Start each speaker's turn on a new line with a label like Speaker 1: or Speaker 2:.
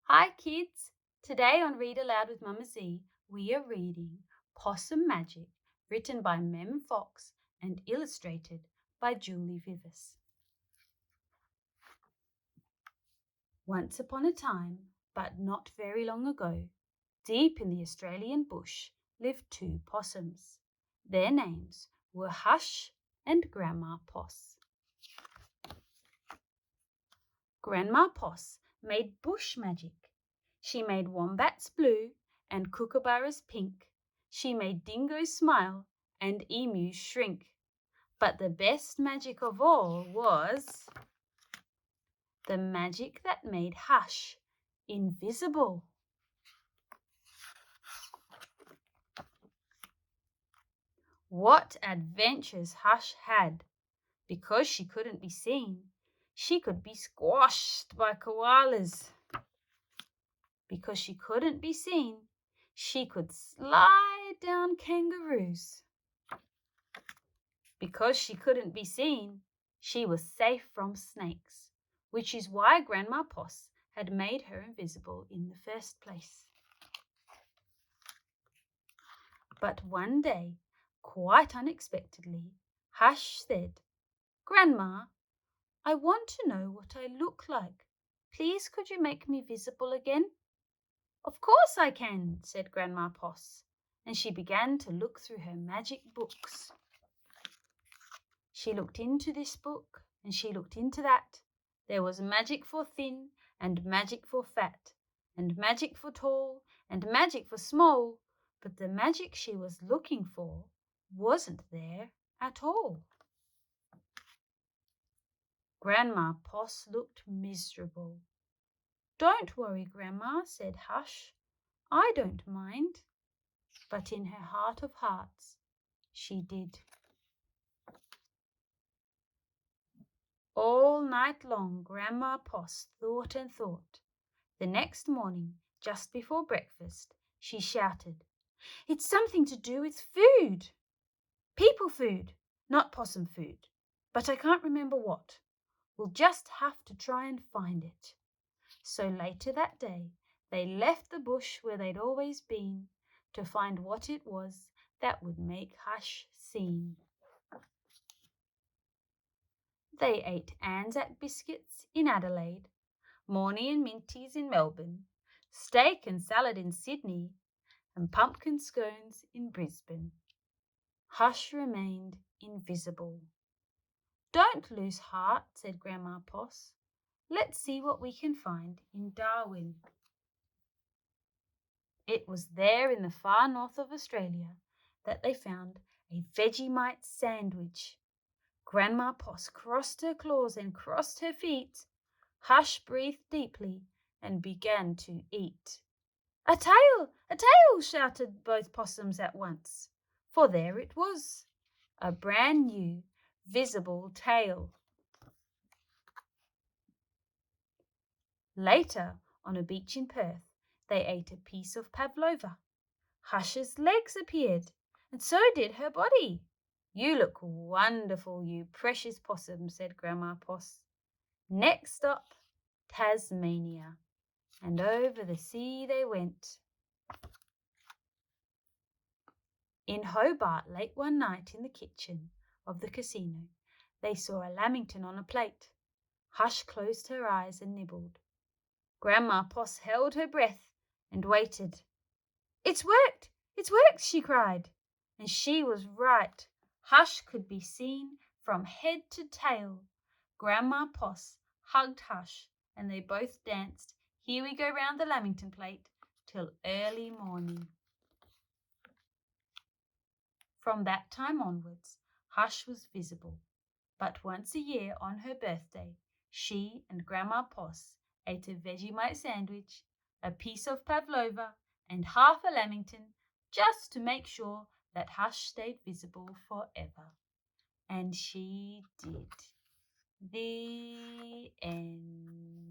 Speaker 1: Hi kids! Today on Read Aloud with Mama Z, we are reading Possum Magic, written by Mem Fox and illustrated by Julie Vivas. Once upon a time, but not very long ago, deep in the Australian bush lived two possums. Their names were Hush and Grandma Poss. Grandma Poss made bush magic. She made wombats blue and kookaburras pink. She made dingoes smile and emus shrink. But the best magic of all was the magic that made Hush invisible. What adventures Hush had! Because she couldn't be seen, she could be squashed by koalas. Because she couldn't be seen, she could slide down kangaroos. Because she couldn't be seen, she was safe from snakes, which is why Grandma Poss had made her invisible in the first place. But one day, quite unexpectedly, Hush said, "Grandma, I want to know what I look like. Please could you make me visible again?" "Of course I can," said Grandma Poss, and she began to look through her magic books. She looked into this book and she looked into that. There was magic for thin and magic for fat and magic for tall and magic for small, but the magic she was looking for wasn't there at all. Grandma Poss looked miserable. "Don't worry, Grandma," said Hush. "I don't mind." But in her heart of hearts, she did. All night long Grandma Poss thought and thought. The next morning, just before breakfast, she shouted, "It's something to do with food. People food, not possum food. But I can't remember what. We'll just have to try and find it." So later that day, they left the bush where they'd always been to find what it was that would make Hush seen. They ate Anzac biscuits in Adelaide, Morny and Minties in Melbourne, steak and salad in Sydney, and pumpkin scones in Brisbane. Hush remained invisible. "Don't lose heart," said Grandma Poss. "Let's see what we can find in Darwin." It was there in the far north of Australia that they found a Vegemite sandwich. Grandma Poss crossed her claws and crossed her feet. Hush breathed deeply and began to eat. "A tail! A tail!" shouted both possums at once, for there it was, a brand new, visible tail. Later, on a beach in Perth, they ate a piece of pavlova. Hush's legs appeared, and so did her body. "You look wonderful, you precious possum," said Grandma Poss. Next stop, Tasmania, and over the sea they went. In Hobart, late one night in the kitchen of the casino, they saw a lamington on a plate. Hush closed her eyes and nibbled. Grandma Poss held her breath and waited. "It's worked! It's worked!" she cried. And she was right. Hush could be seen from head to tail. Grandma Poss hugged Hush, and they both danced "Here We Go Round the Lamington Plate" till early morning. From that time onwards, Hush was visible, but once a year on her birthday, she and Grandma Poss ate a Vegemite sandwich, a piece of pavlova, and half a lamington, just to make sure that Hush stayed visible forever. And she did. The end.